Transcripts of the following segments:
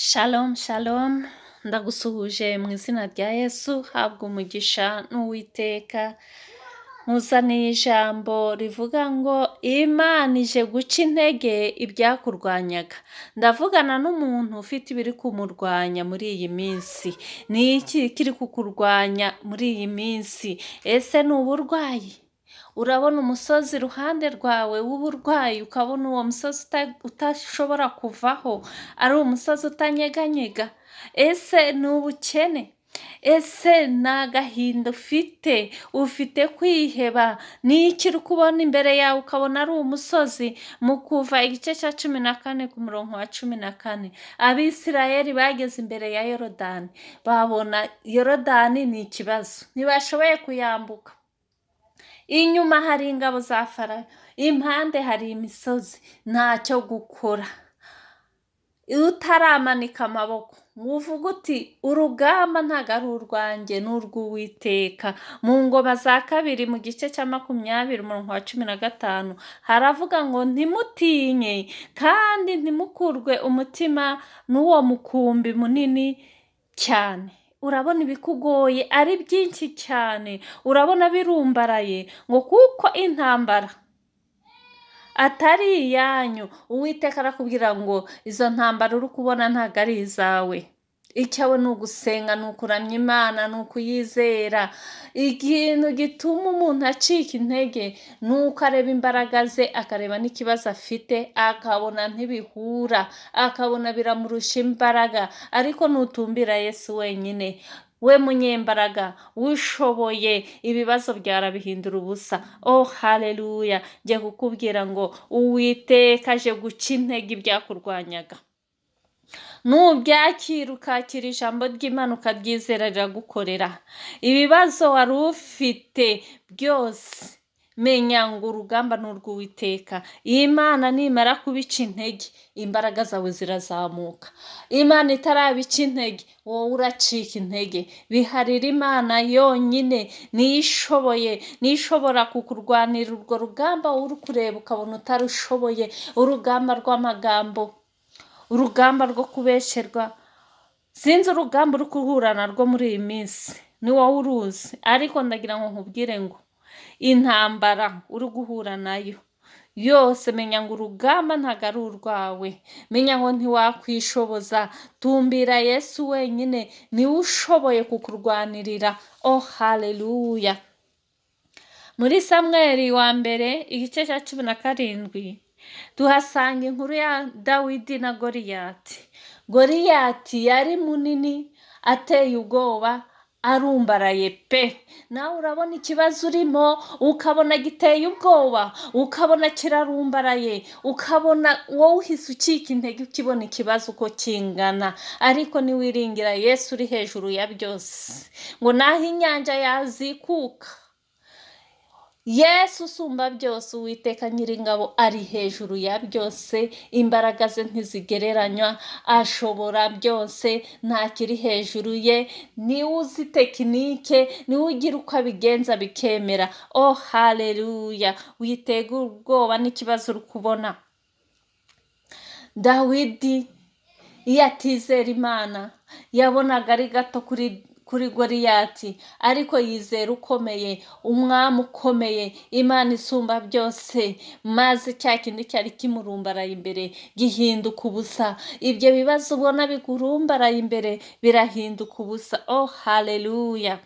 Shalom shalom ndagusuhuje mu izina rya Yesu habwa umugisha n'Uwiteka nkuzaniye ijambo rivuga ngo Imana ije guca intege ibyakurwanyaga. Ndavugana n'umuntu ufite ibiri kumurwanya muri iyi minsi. Ni iki kiri kukurwanya muri iyi minsi? Ese ni uburwayi? Urabona umusozi iruhande rwawe w'uburwayi, ukabona uwo musozi utashobora kuvaho, ari umusozi utanyeganyega. Ese ni ubukene? Ese ni agahinda ufite kwiheba? Ni iki uri kubona imbere yawe ukabona ari umusozi? Mu Kuva igice cya 14 ku murongo wa 14, Abisirayeli bageze imbere ya Yorodani, babona Yorodani ni ikibazo, ntibashoboye kuyambuka. Inyuma hari ingabo za Farawo, impande hari imisozi, ntacyo gukora. Utaramanika amaboko uvuga uti urugamba ntago ari urwanjye, ni urw'Uwiteka. Mu Ngoma za kabiri mu gice cya 20 umurongo wa 15 haravuga ngo ntimutinye kandi ntimukurwe umutima n'uwo mukumbi munini cyane. Urabona ibikugoye ari byinshi cyane, urabona birumbaraye, ngo kuko intambara atari iyanyu. Uwiteka arakubwira ngo izo ntambara uri kubona ntago ari izawe. Icyawe ni ugusenga, ni ukuramya Imana, ni ukuyizera. Ikintu gituma umuntu acika intege ni uko areba imbaraga ze, akareba n'ikibazo afite, akabona ntibihura, akabona biramurusha imbaraga. Ariko nutumbira Yesu wenyine, we munyembaraga, wishoboye, ibibazo byarabihindura ubusa. Oh haleluya! Njye kukubwira ngo Uwiteka aje guca intege ibyakurwanyaga. Nubyakira ukakira ijambo ry'Imana ukaryizera, riragukorera. Ibibazo wari ufite byose, menya ngo urugamba ni urw'Uwiteka. Imana nimara kubica intege, imbaraga zawe zirazamuka. Imana itarabica intege, wowe uracika intege. Biharira Imana yonyine, niyo ishoboye, niyo ishobora kukurwanira urwo rugamba uri kureba ukabona utarushoboye. Urugamba rw'amagambo, urugamba rwo kubesherwa, sinzi urugamba uri guhura narwo muri iyi minsi, ni wowe uruzi. Ariko ndagira ngo nkubwire ngo intambara uri guhura nayo yose, menya ngo urugamba ntago ari urwawe. Menya ngo ntiwakwishoboza, tumbira Yesu wenyine, niwe ushoboye kukurwanirira. Oh haleluya! Muri Samweli wa mbere igice cya 17 tuhasanga inkuru ya Dawidi na Goliyati. Goliyati yari munini, ateye ubwoba, arumbaraye pe. Nawe urabona ikibazo urimo, ukabona giteye ubwoba, ukabona kirarumbaraye, ukabona wowe uhise ucika intege ukibona ikibazo uko kingana. Ariko niwiringira Yesu uri hejuru ya byose, ngo naho inyanja yazikuka, Yesu usumba byose, Uwiteka Nyiringabo ari hejuru ya byose. Imbaraga ze ntizigereranywa, ashobora byose, ntakiri hejuru ye. Niwe uzi tekinike, niwe ugira uko abigenza bikemera. Oh haleluya! Witega ubwoba n'ikibazo uri kubona. Dawidi iyo atizera Imana yabonaga ari gato kuri Goliyati, ariko yizera ukomeye, umwami ukomeye, Imana isumba byose, maze cya kindi cyari kimurumbaraye imbere gihinduka ubusa. Ibyo bibazo ubona bigurumbaraye imbere birahinduka ubusa. Oh haleluya!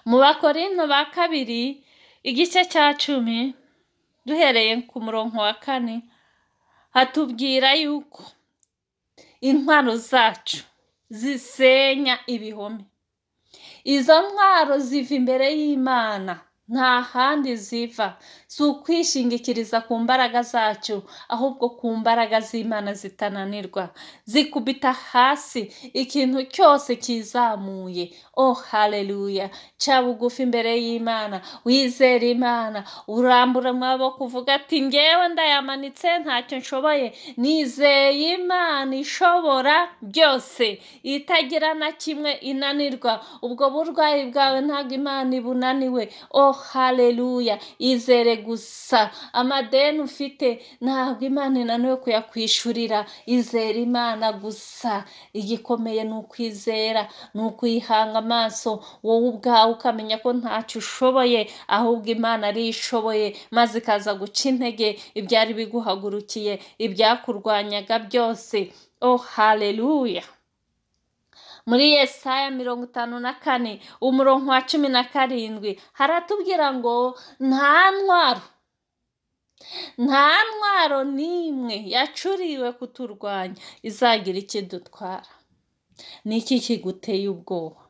Mu Bakorinto ba kabiri igice cya 10 duhereye ku murongo wa 4 hatubwira yuko intwaro zacu zisenya ibihome. Izo ntwaro ziva imbere y'Imana, nta handi ziva. Si ukwishingikiriza ku mbaraga zacu, ahubwo ku mbaraga z'Imana zitananirwa. Zikubita hasi ikintu cyose kizamuye. Oh haleluya! Ca bugufi imbere y'Imana, wizera Imana, urambura amaboko uvuga ati ngewe ndayamanitse, ntacyo nshoboye. Nizeye Imana ishobora byose, itagira na kimwe inanirwa. Ubwo burwayi bwawe ntabwo Imana ibunaniwe. Oh haleluya, izere gusa. Amadeni ufite ntabwo Imana inaniwe kuyakwishurira, izere Imana gusa. Igikomeye ni ukwizera, ni ukuyihanga amaso wowe ubwawe ukamenya ko ntacyo ushoboye, ahubwo Imana ariyo ishoboye, maze ikaza guca intege ibyari biguhagurukiye, ibyakurwanyaga byose. Haleluya. Muri Yesaya 54 umurongo wa 17 haratubwira ngo nta ntwaro n'imwe yacuriwe kuturwanya izagira ikidutwara. Ni iki kiguteye ubwoba?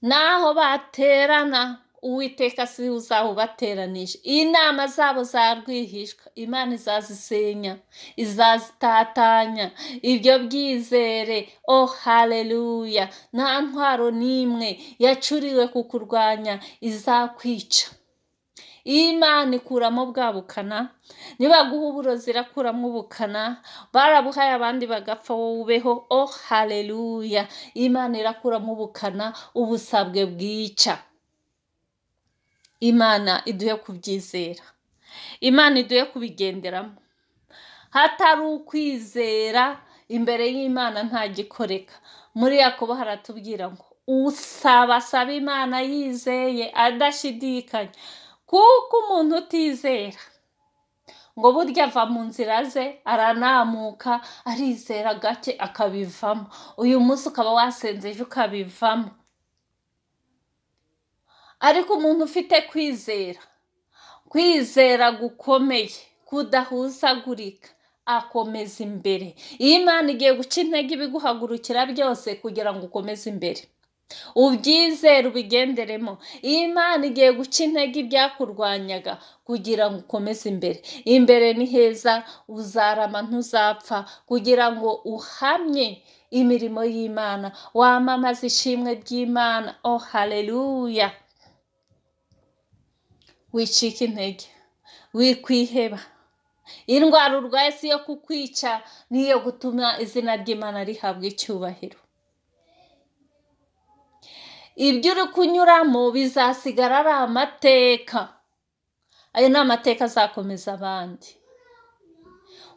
Naho baterana Uwiteka si uzawubateranije. Inama zabo za rwihishwa Imana izazisenya, izazitatanya. Ibyo byizere. Haleluya. Nta ntwaro n'imwe yacuriwe kukurwanya izakwica. Imana ikuramo bwa bukana. Nibaguha uburozi irakuramo ubukana. Barabuhaye abandi bagapfa wowe ubeho. Haleluya. Imana irakuramo ubukana, ubusabwe bwica. Imana iduhe kubyizera. Imana iduhe kubigenderamo. Hatari ukwizera imbere y'Imana nta gikoreka. Muri Yakobo haratubwira ngo asaba Imana yizeye adashidikanya, kuko umuntu utizera ngo burya ava mu nzira ze, aranamuka, arizera gake akabivamo. Uyu munsi ukaba wasenze ejo ukabivamo. Ariko umuntu ufite kwizera gukomeye, kudahuzagurika, akomeza imbere. Imana igiye guca intege ibiguhagurukira byose kugira ngo ukomeze imbere. Ubyizere ubigenderemo. Imana igiye guca intege ibyakurwanyaga kugira ngo ukomeze imbere. Imbere ni heza, uzarama ntuzapfa, kugira ngo uhamye imirimo y'Imana, wamamaze ishimwe ry'Imana. Haleluya. Wicika intege, wikwiheba. Indwara urwaye si yo kukwica, niyo gutuma izina ry'Imana rihabwa icyubahiro. Ibyo uri kunyuramo bizasigara ari amateka. Ayo ni amateka azakomeza abandi.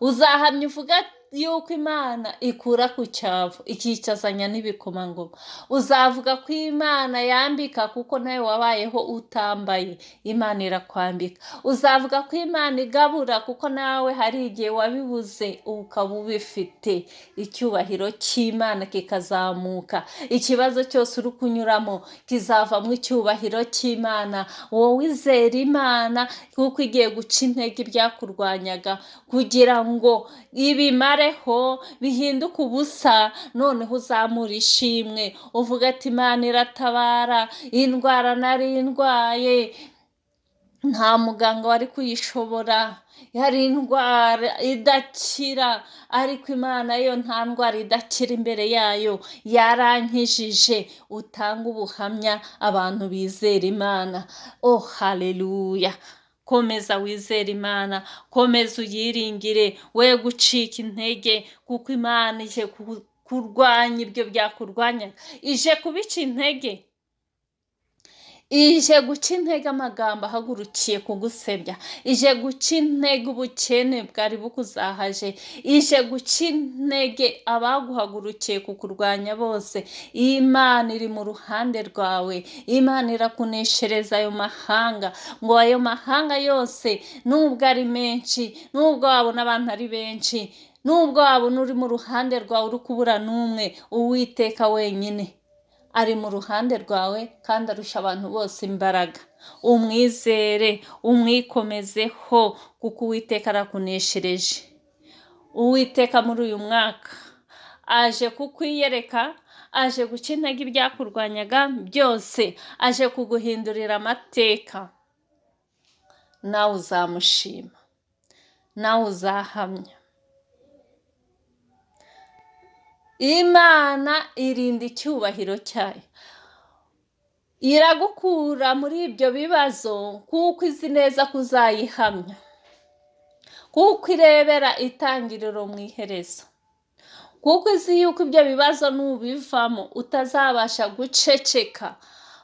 Uzahamya uvuga yuko Imana ikura ku cyavu ikicazanya n'ibikomangoma. Uzavuga ko Imana yambika kuko nawe wabayeho utambaye, Imana irakwambika. Uzavuga ko Imana igabura kuko nawe hari igihe wabibuze ukaba ubifite. Icyubahiro cy'Imana kikazamuka. Ikibazo cyose uri kunyuramo kizavamo icyubahiro cy'Imana. Wowe izere Imana kuko igiye guca intege ibyakurwanyaga kugira ngo ibimareho bihinduke ubusa. Noneho uzamura ishimwe uvuga ati Imana iratabara. Indwara nari ndwaye nta muganga wari kuyishobora, yari indwara idakira, ariko Imana yo nta ndwara idakira imbere yayo, yarankijije. Utanga ubuhamya abantu bizera Imana. Haleluya. Komeza wizere Imana, komeza uyiringire, we gucika intege, kuko Imana ije kurwanya ibyo byakurwanyaga, ije kubica intege. Ije guca intege amagambo ahagurukiye kugusebya, ije guca intege ubukene bwari bukuzahaje, ije guca intege abaguhagurukiye kukurwanya bose. Imana iri mu ruhande rwawe. Imana irakuneshereza ayo mahanga, ngo ayo mahanga yose nubwo ari menshi, nubwo wabona abantu ari benshi, nubwo wabona uri mu ruhande rwawe uri kubura n'umwe, Uwiteka wenyine ari mu ruhande rwawe kandi arusha abantu bose imbaraga. Umwizere, umwikomezeho, kuko Uwiteka arakuneshereje. Uwiteka muri uyu mwaka aje kukwiyereka, aje guca intege ibyakurwanyaga byose, aje kuguhindurira amateka. Nawe uzamushima, nawe uzahamya. Imana irinda icyubahiro cyayo. Iragukura muri ibyo bibazo kuko izi neza kuzayihamya, kuko irebera itangiriro mu iherezo, kuko izi yuko ibyo bibazo nubivamo utazabasha guceceka,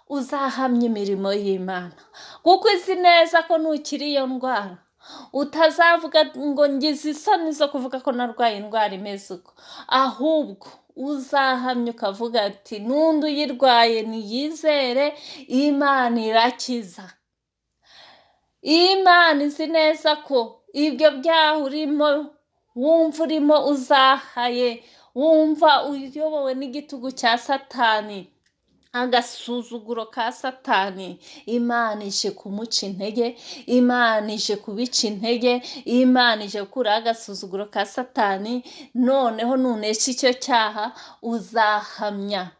uzahamya imirimo y'Imana, kuko izi neza ko nukiri iyo ndwara utazavuga ngo ngize isoni zo kuvuga ko narwaye indwara imeze uko, ahubwo uzahamya ukavuga ati n'undi uyirwaye niyizere, Imana irakiza. Imana izi neza ko ibyo byaha urimo wumva urimo uzahaye, wumva uyobowe n'igitugu cya Satani, agasuzuguro ka Satani, Imana ije kumuca intege, Imana ije kubica intege, Imana ije gukuraho agasuzuguro ka Satani. Noneho nunesha icyo cyaha uzahamya,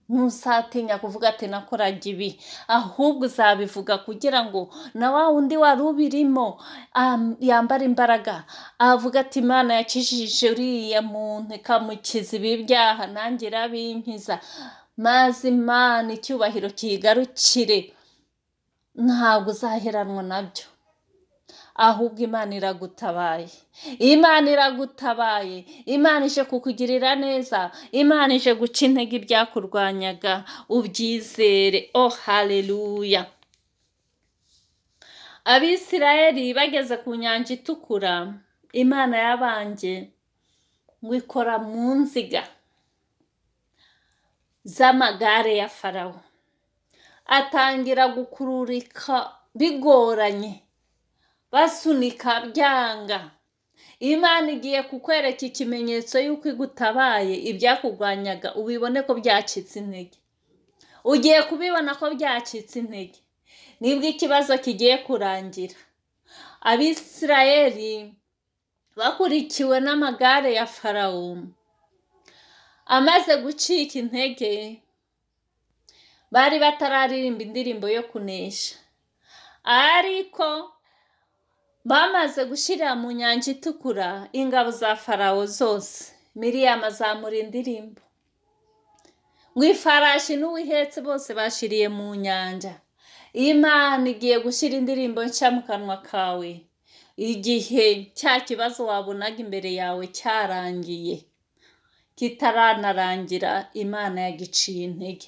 ntuzatinya kuvuga ati nakoraga ibi, ahubwo uzabivuga kugira ngo na wa wundi wari ubirimo yambara imbaraga, avuga ati Imana yakijije uriya muntu ikamukiza ibi byaha, nanjye irabinkiza, maze Imana icyubahiro kigarukire. Ntabwo uzaheranwa nabyo, ahubwo Imana iragutabaye, Imana iragutabaye, Imana ije kukugirira neza, Imana ije guca intege ibyakurwanyaga, ubyizere. Oh haleluya! Abisirayeli bageze ku nyanja itukura, Imana yabanje ngo ikora mu nziga z'amagare ya Farawo, atangira gukururika bigoranye, basunika byanga. Imana igiye kukwereka ikimenyetso y'uko igutabaye, ibyakurwanyaga ubibone ko byacitse intege. Ugiye kubibona ko byacitse intege, nibwo ikibazo kigiye kurangira. Abisirayeli bakurikiwe n'amagare ya Farawo, amaze gucika intege, bari batararirimba indirimbo yo kunesha, ariko bamaze gushyira mu nyanja itukura, ingabo za Farawo zose, Miriyamu azamura indirimbo ngo ifarashi n'uwihetse bose bashiriye mu nyanja. Imana igiye gushyira indirimbo nshya mu kanwa kawe, igihe cya kibazo wabonaga imbere yawe cyarangiye, kitaranarangira, Imana yagiciye intege.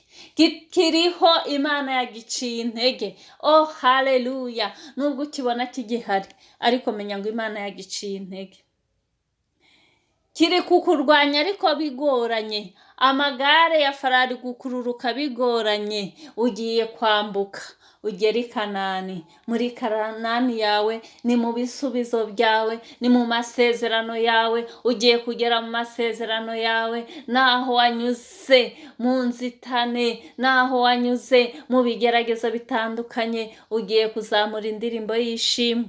Kiriho, Imana yagiciye intege. Oh haleluya! Nubwo ukibona kigihari, ariko menya ngo Imana yagiciye intege. Kiri kukurwanya ariko bigoranye, amagare ya Farawo ari gukururuka bigoranye. Ugiye kwambuka ugera i Kanani. Muri Kanani yawe ni mu bisubizo byawe, ni mu masezerano yawe. Ugiye kugera mu masezerano yawe, naho wanyuze mu nzitane, naho wanyuze mu bigeragezo bitandukanye, ugiye kuzamura indirimbo y'ishimwe.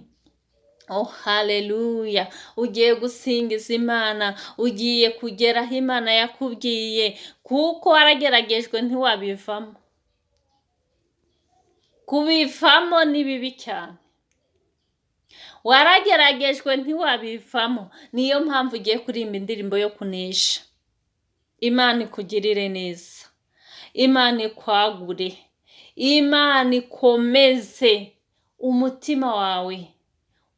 Oh haleluya! Ugiye gusingiza Imana, ugiye kugera aho Imana yakubwiye, kuko warageragejwe ntiwabivamo. Kubivamo ni bibi cyane, warageragejwe ntiwabivamo. Niyo mpamvu ugiye kuririmba indirimbo yo kunesha. Imana ikugirire neza, Imana ikwagure, Imana ikomeze umutima wawe,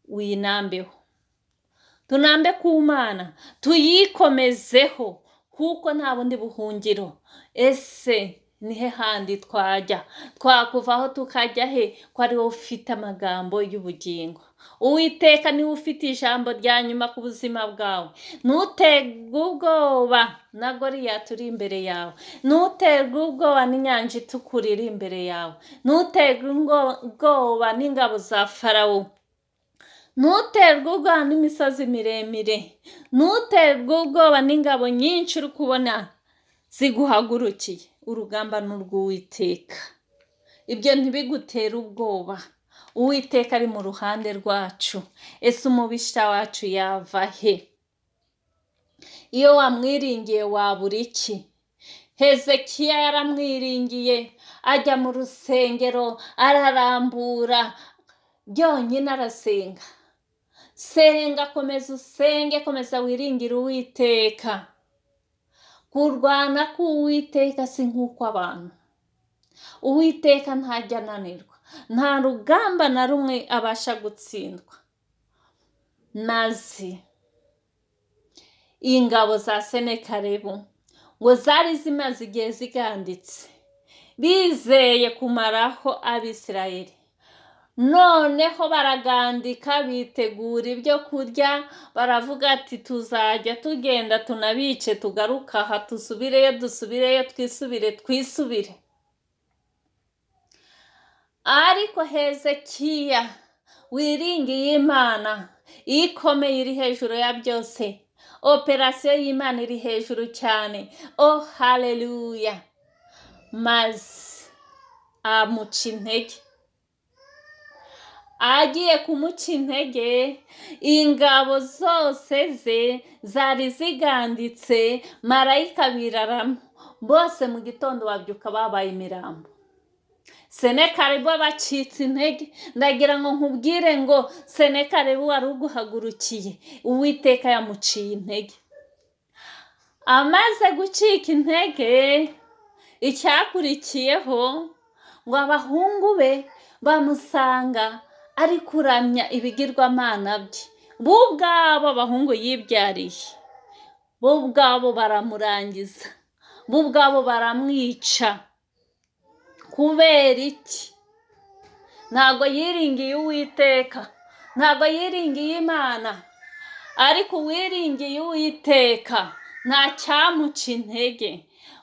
winambeho. Tunambe ku Mana, tuyikomezeho, kuko nta bundi buhungiro. Ese nihe handi twajya? Twakuvaho tukajya he, ko ari wowe ufite amagambo y'ubugingo? Uwiteka niwe ufite ijambo rya nyuma ku buzima bwawe. Ntuterwe ubwoba na Goliyati uri imbere yawe, ntuterwe ubwoba n'inyanja itukura iri imbere yawe, ntuterwe ubwoba n'ingabo za Farawo, ntuterwe ubwoba n'imisozi miremire, ntuterwe ubwoba n'ingabo nyinshi uri kubona ziguhagurukiye. Urugamba ni urw'Uwiteka, ibyo ntibigutere ubwoba. Uwiteka ari mu ruhande rwacu. Ese umubisha wacu yava he? Iyo wamwiringiye wabura iki? Hezekiya yaramwiringiye, ajya mu rusengero, ararambura, byonyine arasenga. Senga, komeza usenge, komeza wiringire Uwiteka. Kurwana k'Uwiteka si nk'uko abantu. Uwiteka ntajya ananirwa, nta rugamba na rumwe abasha gutsindwa. Maze ingabo za Senakeribu ngo zari zimaze igihe ziganditse, bizeye kumaraho Abisirayeli. Noneho baragandika bitegura ibyo kurya, baravuga ati tuzajya tugenda tunabice tugaruka aha, dusubireyo twisubire. Ariko Hezekiya wiringiye Imana ikomeye, iri hejuru ya byose, operasiyo y'Imana iri hejuru cyane. Oh haleluya! Maze amuca intege. Agiye kumuca intege, ingabo zose ze zari ziganditse, marayika biraramo, bose mu gitondo babyuka babaye imirambo. Senakeribu bacitse intege. Ndagira ngo nkubwire ngo Senakeribu wari uguhagurukiye, Uwiteka yamuciye intege. Amaze gucika intege, icyakurikiyeho ngo abahungu be bamusanga ari kuramya ibigirwamana bye. Bo ubwabo abahungu yibyariye, bo ubwabo baramurangiza, bo ubwabo baramwica. Kubera iki? Ntabwo yiringiye Uwiteka, ntabwo yiringiye Imana. Ariko uwiringiye Uwiteka nta cyamuca intege.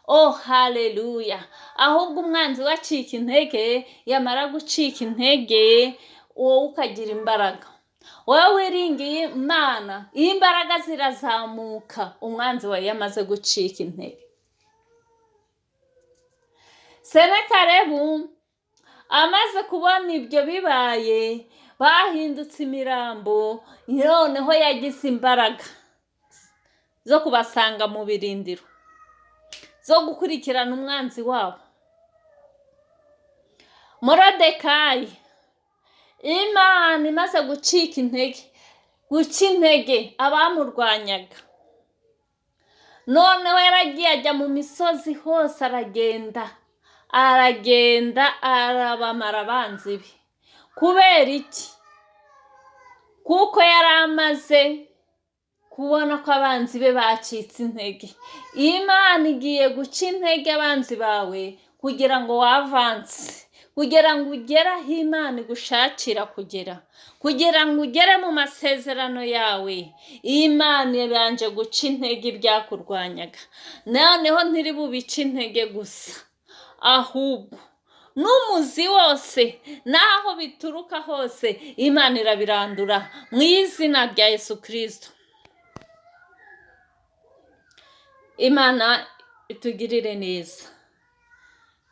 Oh haleluya! Ahubwo umwanzi wacika intege, yamara gucika intege, wowe ukagira imbaraga. Wowe wiringiye Imana, iyo imbaraga zirazamuka, umwanzi wawe yamaze gucika intege. Senakeribu amaze kubona ibyo bibaye, bahindutse imirambo, noneho yagize imbaraga zo kubasanga mu birindiro, zo gukurikirana umwanzi wabo. Moridekayi, Imana imaze guca intege abamurwanyaga, noneho yaragiye ajya mu misozi hose, aragenda arabamara abanzi be. Kubera iki? Kuko yari amaze kubona ko abanzi be bacitse intege. Imana igiye guca intege abanzi bawe kugira ngo wavanse, kugira ngo ugere aho Imana igushakira kugera, kugira ngo ugere mu masezerano yawe. Imana yabanje guca intege ibyakurwanyaga. Noneho ntiri bubice intege gusa, ahubwo n'umuzi wose, naho bituruka hose, Imana irabirandura mu izina rya Yesu Kristo. Imana itugirire neza.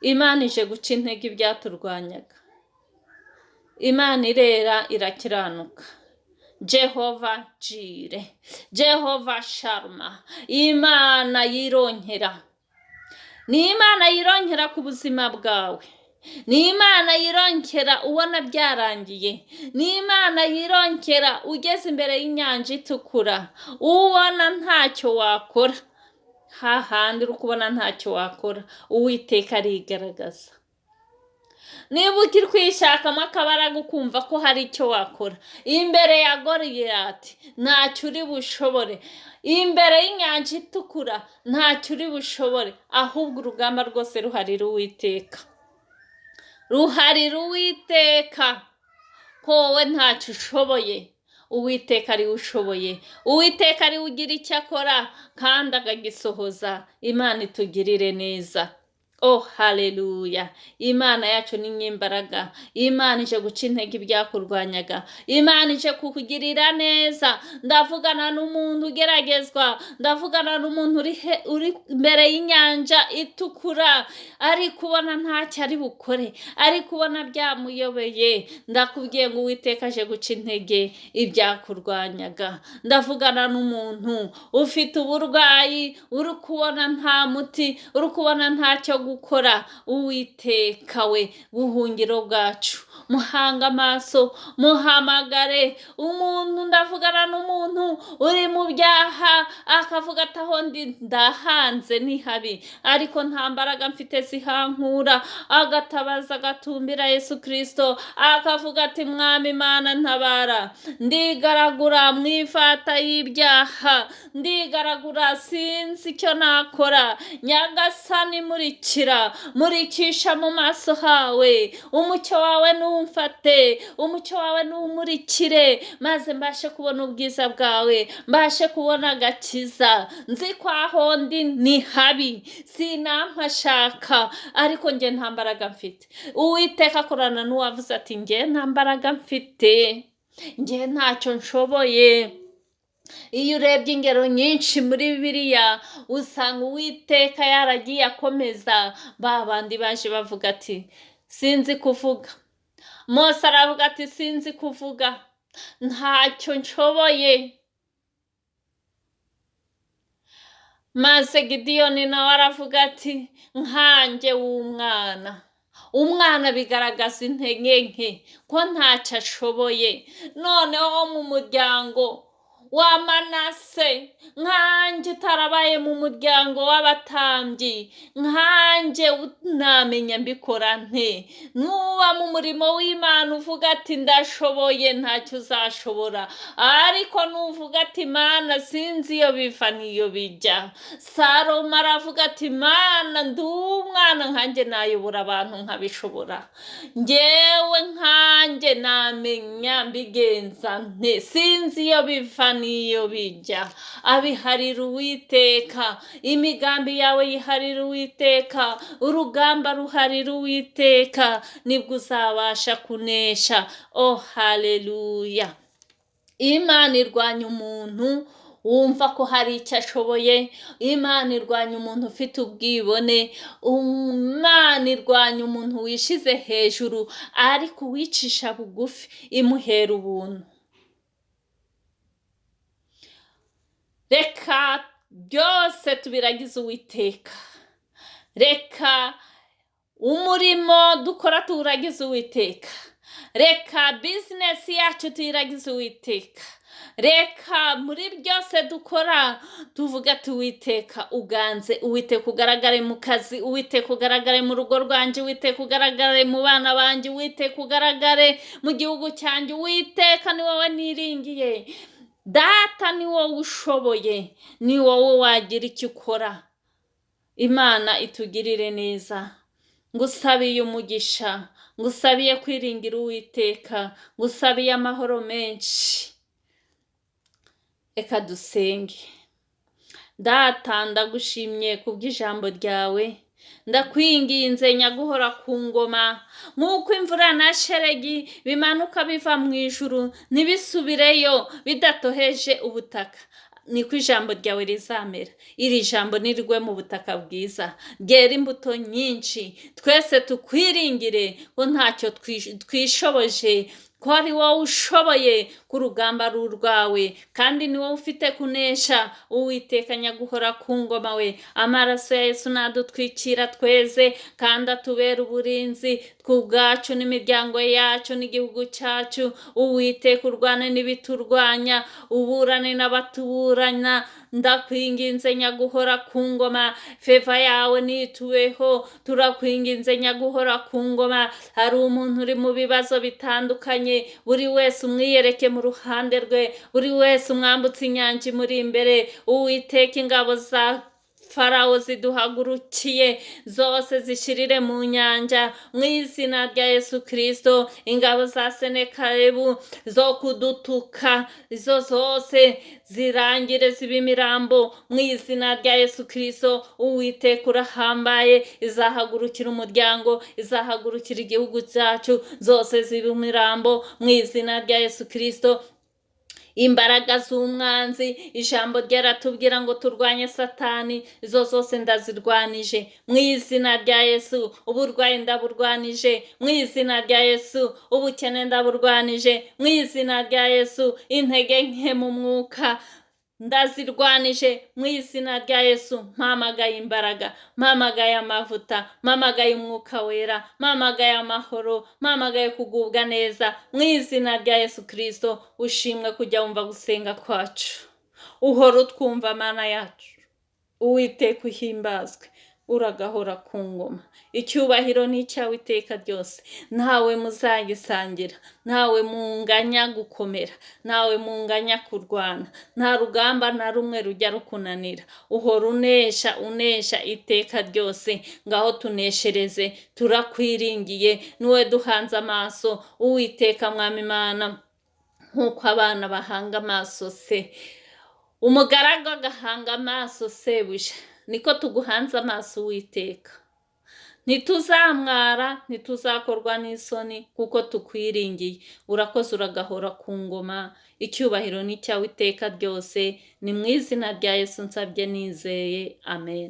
Imana ije guca intege ibyaturwanyaga. Imana irera irakiranuka. Jehova Jire, Jehova Sharma, Imana yironkera. Ni Imana yironkera ku buzima bwawe. Ni Imana yironkera ubona byarangiye. Ni Imana yironkera ugeze imbere y'inyanja itukura, ubona ntacyo wakora. Hahandi uri kubona ntacyo wakora, Uwiteka arigaragaza. Niba ukiri kwishakamo akabaraga ukumva ko hari icyo wakora, imbere ya Goliyati ntacyo uri bushobore, imbere y'inyanja itukura ntacyo uri bushobore, ahubwo urugamba rwose ruharira Uwiteka. Ruharira Uwiteka ko wowe ntacyo ushoboye. Uwiteka ariwe ushoboye. Uwiteka ariwe ugira icyo akora kandi akagisohoza. Imana itugirire neza. Oh haleluya! Imana yacu ni nyimbaraga. Imana ije guca intege ibyakurwanyaga. Imana ije kukugirira neza. Ndavugana n'umuntu ugeragezwa, ndavugana n'umuntu uri imbere y'inyanja itukura, ari kubona ntacyo ari bukore, ari kubona byamuyobeye. Ndakubwiye ngo Uwiteka aje guca intege ibyakurwanyaga. Ndavugana n'umuntu ufite uburwayi, uri kubona nta muti, uri kubona ntacyo gukora. Uwiteka we buhungiro bwacu, muhanga amaso, muhamagare. Umuntu, ndavugana n'umuntu uri mu byaha, akavuga ati aho ndahanze ni habi, ariko nta mbaraga mfite zihankura. Agatabaza, agatumbira Yesu Kristo, akavuga ati Mwami Imana ntabara, ndigaragura mu ifata y'ibyaha, ndigaragura sinzi icyo nakora. Nyagasani murikira. murikira murikisha mu maso hawe, umucyo wawe numfate, umucyo wawe numurikire, maze mbashe kubona ubwiza bwawe, mbashe kubona agakiza. Nzi ko aho ndi ni habi, sinampashaka, ariko njye nta mbaraga mfite. Uwiteka akorana n'uwavuze ati njye nta mbaraga mfite, njye ntacyo nshoboye. Iyo urebye ingero nyinshi muri Bibiliya usanga Uwiteka yaragiye akomeza ba bandi baje bavuga ati sinzi kuvuga. Mose aravuga ati sinzi kuvuga, ntacyo nshoboye. Maze Gideyoni nawe aravuga ati nkanjye w'umwana. Umwana bigaragaza intege nke ko ntacyo ashoboye. Noneho mu muryango wa Manase, nkanjye utarabaye mu muryango w'abatambyi, nkanjye namenya mbikora nte? Nuba mu murimo w'Imana uvuga ati ndashoboye, ntacyo uzashobora. Ariko nuvuga ati Mana sinzi iyo biva n'iyo bijya. Salomo aravuga ati Mana ndi umwana, nkanjye nayobora abantu nkabishobora. Njyewe nkanjye namenya mbigenza nte? Sinzi iyo biva n'iyo bijya. Abiharira Uwiteka, imigambi yawe yiharira Uwiteka, urugamba ruharira Uwiteka, nibwo uzabasha kunesha. Oh haleluya! Imana irwanya umuntu wumva ko hari icyo ashoboye. Imana irwanya umuntu ufite ubwibone. Imana irwanya umuntu wishize hejuru, ariko uwicisha bugufi imuhera ubuntu. Reka byose tubiragize Uwiteka. Reka umurimo dukora tuwuragize Uwiteka. Reka bizinesi yacu tuyiragize Uwiteka. Reka muri byose dukora tuvuga ati Uwiteka uganze, Uwiteka ugaragare mu kazi, Uwiteka ugaragare mu rugo rwanjye, Uwiteka ugaragare mu bana banjye, Uwiteka ugaragare mu gihugu cyanjye. Uwiteka ni wowe niringiye. Data ni wowe ushoboye, ni wowe wagira icyo ukora. Imana itugirire neza. Ngusabiye umugisha, ngusabiye kwiringira Uwiteka, ngusabiye amahoro menshi. Reka dusenge. Data ndagushimye kubw'ijambo ryawe, ndakwinginze nyaguhora ku ngoma, nk'uko imvura na sheregi bimanuka biva mu ijuru ntibisubireyo bidatoheje ubutaka, niko ijambo ryawe rizamera. Iri jambo nirigwe mu butaka bwiza, ryera imbuto nyinshi. Twese tukwiringire ko ntacyo twishoboje, ko ari wowe ushoboye, ku rugamba rwawe, kandi ni wowe ufite kunesha. Uwiteka nyaguhora ku ngoma we, amaraso ya Yesu nadutwikira tweze, kandi atubera uburinzi tw'ubwacu n'imiryango yacu n'igihugu cyacu. Uwiteka urwane n'ibiturwanya, uburane n'abatuburana. Ndakwinginze nyaguhora ku ngoma, feva yawe nituweho. Turakwinginze nyaguhora ku ngoma. Hari umuntu uri mu bibazo bitandukanye, buri wese umwiyereke mu ruhande rwe, buri wese umwambutse inyanja imuri imbere. Uwiteka ingabo za Farawo ziduhagurukiye zose zishirire mu nyanja mu izina rya Yesu Kristo. Ingabo za Senekeribu zo kudutuka izo zose zirangire zibe imirambo mu izina rya Yesu Kristo. Uwiteka urahambaye, izahagurukira umuryango, izahagurukira igihugu cyacu, zose zibe imirambo mu izina rya Yesu Kristo. Imbaraga z'umwanzi, ijambo ryaratubwira ngo turwanye Satani, izo zose ndazirwanije mu izina rya Yesu. Uburwayi ndaburwanije mu izina rya Yesu. Ubukene ndaburwanije mu izina rya Yesu. Intege nke mu mwuka ndazirwanije mu izina rya Yesu. Mpamagaye imbaraga, mpamagaye amavuta, mpamagaye umwuka wera, mpamagaye amahoro, mpamagaye kugubwa neza mu izina rya Yesu Kristo. Ushimwe kujya wumva gusenga kwacu, uhora utwumva Mana yacu. Uwiteka uhimbazwe, uragahora ku ngoma. Icyubahiro ni icyawe iteka ryose. Ntawe muzagisangira, ntawe munganya gukomera, ntawe munganya kurwana, nta rugamba na rumwe rujya rukunanira. Uhora unesha iteka ryose. Ngaho tuneshereze, turakwiringiye, niwe duhanze amaso. Uwiteka Mwami Imana, nk'uko abana bahanga amaso se, umugaragu agahanga amaso sebuja, niko tuguhanze amaso Uwiteka. Ntituzamwara, ntituzakorwa n'isoni, kuko tukwiringiye. Urakoze, uragahora ku ngoma. Icyubahiro ni icyawe iteka ryose. Ni mu izina rya Yesu nsabye nizeye, amen.